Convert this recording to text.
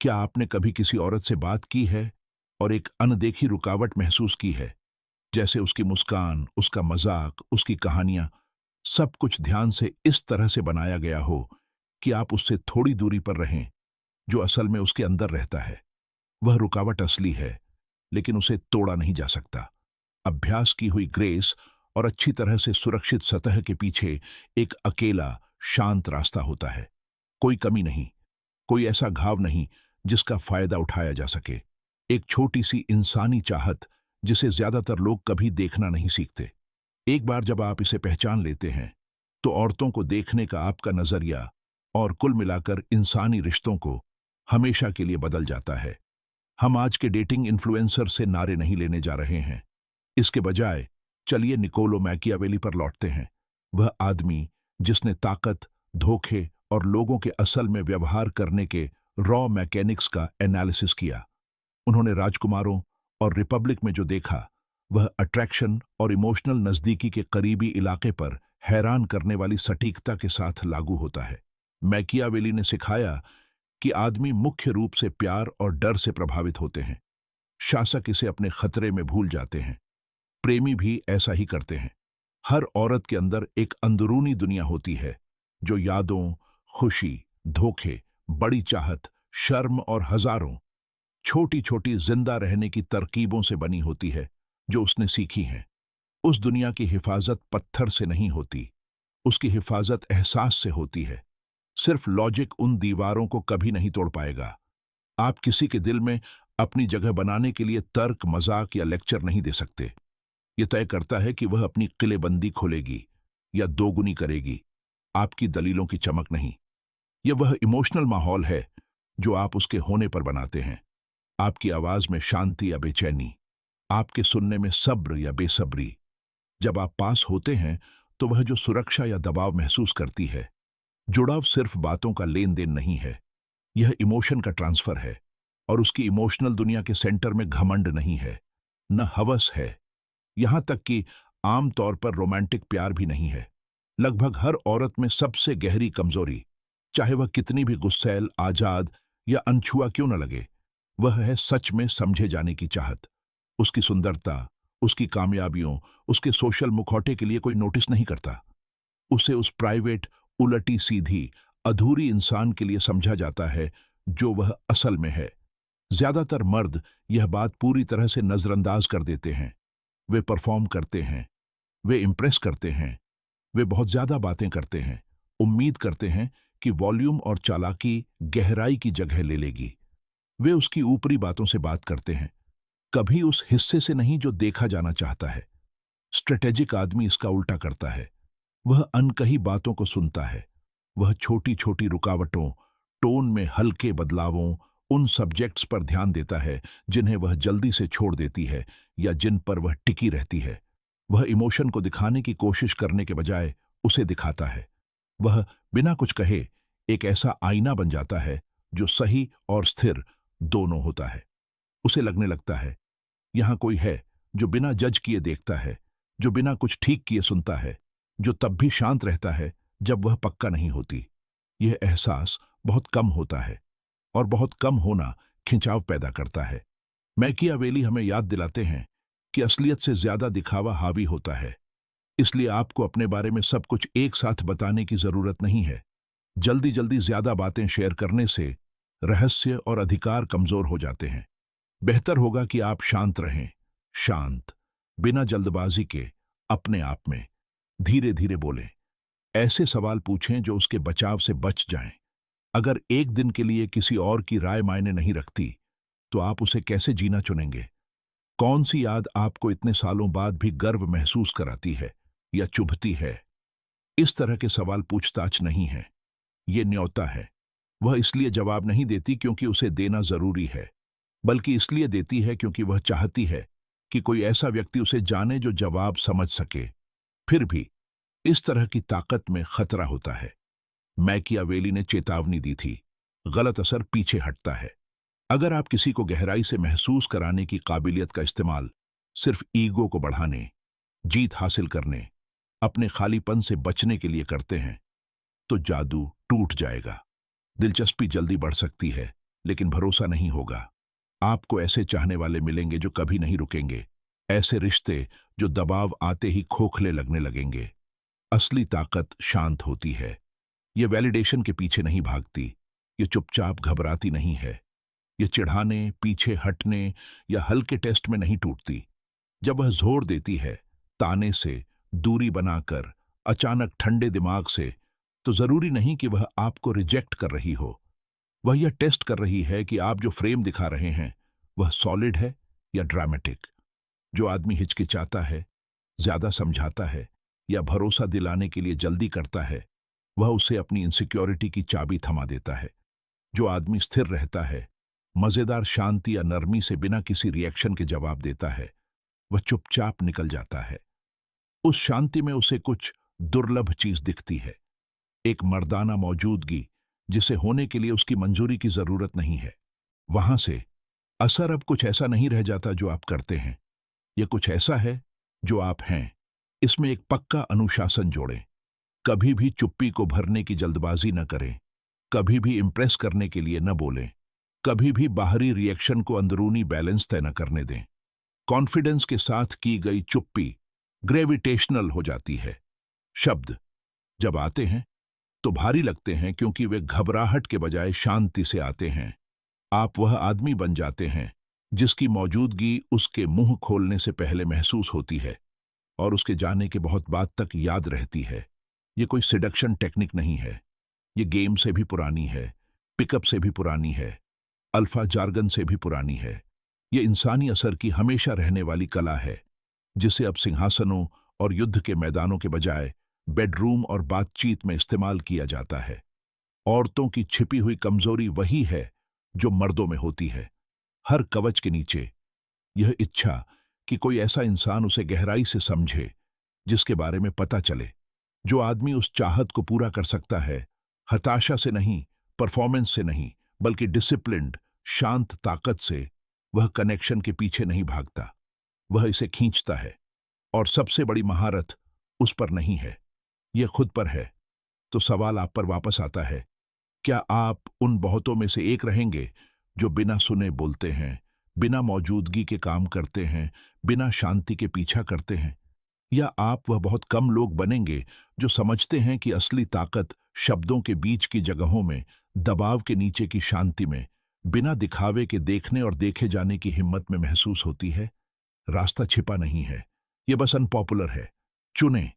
क्या आपने कभी किसी औरत से बात की है और एक अनदेखी रुकावट महसूस की है, जैसे उसकी मुस्कान, उसका मजाक, उसकी कहानियां, सब कुछ ध्यान से इस तरह से बनाया गया हो कि आप उससे थोड़ी दूरी पर रहें, जो असल में उसके अंदर रहता है। वह रुकावट असली है, लेकिन उसे तोड़ा नहीं जा सकता। अभ्यास की हुई ग्रेस और अच्छी तरह से सुरक्षित सतह के पीछे एक अकेला, शांत रास्ता होता है। कोई कमी नहीं, कोई ऐसा घाव नहीं जिसका फायदा उठाया जा सके। एक छोटी सी इंसानी चाहत जिसे ज्यादातर लोग कभी देखना नहीं सीखते। एक बार जब आप इसे पहचान लेते हैं, तो औरतों को देखने का आपका नजरिया और कुल मिलाकर इंसानी रिश्तों को हमेशा के लिए बदल जाता है। हम आज के डेटिंग इन्फ्लुएंसर से नारे नहीं लेने जा रहे हैं। इसके बजाय चलिए निकोलो मैकियावेली पर लौटते हैं। वह आदमी जिसने ताकत, धोखे और लोगों के असल में व्यवहार करने के रॉ मैकेनिक्स का एनालिसिस किया। उन्होंने राजकुमारों और रिपब्लिक में जो देखा, वह अट्रैक्शन और इमोशनल नजदीकी के करीबी इलाके पर हैरान करने वाली सटीकता के साथ लागू होता है। मैकियावेली ने सिखाया कि आदमी मुख्य रूप से प्यार और डर से प्रभावित होते हैं। शासक इसे अपने खतरे में भूल जाते हैं। प्रेमी भी ऐसा ही करते हैं। हर औरत के अंदर एक अंदरूनी दुनिया होती है, जो यादों, खुशी, धोखे, बड़ी चाहत, शर्म और हजारों छोटी छोटी जिंदा रहने की तरकीबों से बनी होती है, जो उसने सीखी हैं। उस दुनिया की हिफाजत पत्थर से नहीं होती, उसकी हिफाजत एहसास से होती है। सिर्फ लॉजिक उन दीवारों को कभी नहीं तोड़ पाएगा। आप किसी के दिल में अपनी जगह बनाने के लिए तर्क, मजाक या लेक्चर नहीं दे सकते। यह तय करता है कि वह अपनी किलेबंदी खोलेगी या दोगुनी करेगी, आपकी दलीलों की चमक नहीं। यह वह इमोशनल माहौल है जो आप उसके होने पर बनाते हैं। आपकी आवाज में शांति या बेचैनी, आपके सुनने में सब्र या बेसब्री। जब आप पास होते हैं, तो वह जो सुरक्षा या दबाव महसूस करती है, जुड़ाव सिर्फ बातों का लेन देन नहीं है, यह इमोशन का ट्रांसफर है। और उसकी इमोशनल दुनिया के सेंटर में घमंड नहीं है, न हवस है, यहां तक कि आम तौर पर रोमांटिक प्यार भी नहीं है। लगभग हर औरत में सबसे गहरी कमजोरी, चाहे वह कितनी भी गुस्सैल, आजाद या अनछुआ क्यों न लगे, वह है सच में समझे जाने की चाहत। उसकी सुंदरता, उसकी कामयाबियों, उसके सोशल मुखौटे के लिए कोई नोटिस नहीं करता। उसे उस प्राइवेट, उलटी सीधी, अधूरी इंसान के लिए समझा जाता है जो वह असल में है। ज्यादातर मर्द यह बात पूरी तरह से नजरअंदाज कर देते हैं। वे परफॉर्म करते हैं, वे इंप्रेस करते हैं, वे बहुत ज्यादा बातें करते हैं, उम्मीद करते हैं कि वॉल्यूम और चालाकी गहराई की जगह ले लेगी। वे उसकी ऊपरी बातों से बात करते हैं, कभी उस हिस्से से नहीं जो देखा जाना चाहता है। स्ट्रेटेजिक आदमी इसका उल्टा करता है। वह अनकही बातों को सुनता है। वह छोटी छोटी रुकावटों, टोन में हल्के बदलावों, उन सब्जेक्ट्स पर ध्यान देता है जिन्हें वह जल्दी से छोड़ देती है या जिन पर वह टिकी रहती है। वह इमोशन को दिखाने की कोशिश करने के बजाय उसे दिखाता है। वह बिना कुछ कहे एक ऐसा आईना बन जाता है जो सही और स्थिर दोनों होता है। उसे लगने लगता है यहां कोई है जो बिना जज किए देखता है, जो बिना कुछ ठीक किए सुनता है, जो तब भी शांत रहता है जब वह पक्का नहीं होती। यह एहसास बहुत कम होता है, और बहुत कम होना खिंचाव पैदा करता है। मैकियावेली हमें याद दिलाते हैं कि असलियत से ज्यादा दिखावा हावी होता है। इसलिए आपको अपने बारे में सब कुछ एक साथ बताने की जरूरत नहीं है। जल्दी जल्दी ज्यादा बातें शेयर करने से रहस्य और अधिकार कमजोर हो जाते हैं। बेहतर होगा कि आप शांत रहें, शांत, बिना जल्दबाजी के, अपने आप में धीरे धीरे बोलें। ऐसे सवाल पूछें जो उसके बचाव से बच जाएं। अगर एक दिन के लिए किसी और की राय मायने नहीं रखती, तो आप उसे कैसे जीना चुनेंगे? कौन सी याद आपको इतने सालों बाद भी गर्व महसूस कराती है या चुभती है? इस तरह के सवाल पूछताछ नहीं है, ये न्योता है। वह इसलिए जवाब नहीं देती क्योंकि उसे देना जरूरी है, बल्कि इसलिए देती है क्योंकि वह चाहती है कि कोई ऐसा व्यक्ति उसे जाने जो जवाब समझ सके। फिर भी इस तरह की ताकत में खतरा होता है। मैकियावेली ने चेतावनी दी थी, गलत असर पीछे हटता है। अगर आप किसी को गहराई से महसूस कराने की काबिलियत का इस्तेमाल सिर्फ ईगो को बढ़ाने, जीत हासिल करने, अपने खालीपन से बचने के लिए करते हैं, तो जादू टूट जाएगा। दिलचस्पी जल्दी बढ़ सकती है, लेकिन भरोसा नहीं होगा। आपको ऐसे चाहने वाले मिलेंगे जो कभी नहीं रुकेंगे, ऐसे रिश्ते जो दबाव आते ही खोखले लगने लगेंगे। असली ताकत शांत होती है। ये वैलिडेशन के पीछे नहीं भागती, ये चुपचाप घबराती नहीं है, ये चिढ़ाने, पीछे हटने या हल्के टेस्ट में नहीं टूटती। जब वह जोर देती है, ताने से, दूरी बनाकर, अचानक ठंडे दिमाग से, तो जरूरी नहीं कि वह आपको रिजेक्ट कर रही हो। वह यह टेस्ट कर रही है कि आप जो फ्रेम दिखा रहे हैं वह सॉलिड है या ड्रामेटिक। जो आदमी हिचकिचाता है, ज्यादा समझाता है या भरोसा दिलाने के लिए जल्दी करता है, वह उसे अपनी इनसिक्योरिटी की चाबी थमा देता है। जो आदमी स्थिर रहता है, मजेदार शांति या नरमी से बिना किसी रिएक्शन के जवाब देता है, वह चुपचाप निकल जाता है। उस शांति में उसे कुछ दुर्लभ चीज दिखती है, एक मर्दाना मौजूदगी जिसे होने के लिए उसकी मंजूरी की जरूरत नहीं है। वहां से असर अब कुछ ऐसा नहीं रह जाता जो आप करते हैं, यह कुछ ऐसा है जो आप हैं। इसमें एक पक्का अनुशासन जोड़ें। कभी भी चुप्पी को भरने की जल्दबाजी न करें, कभी भी इंप्रेस करने के लिए न बोलें, कभी भी बाहरी रिएक्शन को अंदरूनी बैलेंस तय न करने दें। कॉन्फिडेंस के साथ की गई चुप्पी ग्रेविटेशनल हो जाती है। शब्द जब आते हैं तो भारी लगते हैं क्योंकि वे घबराहट के बजाय शांति से आते हैं। आप वह आदमी बन जाते हैं जिसकी मौजूदगी उसके मुंह खोलने से पहले महसूस होती है और उसके जाने के बहुत बाद तक याद रहती है। ये कोई सिडक्शन टेक्निक नहीं है, ये गेम से भी पुरानी है, पिकअप से भी पुरानी है, अल्फा जार्गन से भी पुरानी है। ये इंसानी असर की हमेशा रहने वाली कला है, जिसे अब सिंहासनों और युद्ध के मैदानों के बजाय बेडरूम और बातचीत में इस्तेमाल किया जाता है। औरतों की छिपी हुई कमजोरी वही है जो मर्दों में होती है। हर कवच के नीचे यह इच्छा कि कोई ऐसा इंसान उसे गहराई से समझे, जिसके बारे में पता चले। जो आदमी उस चाहत को पूरा कर सकता है, हताशा से नहीं, परफॉर्मेंस से नहीं, बल्कि डिसिप्लिन्ड, शांत ताकत से, वह कनेक्शन के पीछे नहीं भागता, वह इसे खींचता है। और सबसे बड़ी महारत उस पर नहीं है, यह खुद पर है। तो सवाल आप पर वापस आता है, क्या आप उन बहुतों में से एक रहेंगे जो बिना सुने बोलते हैं, बिना मौजूदगी के काम करते हैं, बिना शांति के पीछा करते हैं? या आप वह बहुत कम लोग बनेंगे जो समझते हैं कि असली ताकत शब्दों के बीच की जगहों में, दबाव के नीचे की शांति में, बिना दिखावे के देखने और देखे जाने की हिम्मत में महसूस होती है? रास्ता छिपा नहीं है, यह बस अनपॉपुलर है। चुनें,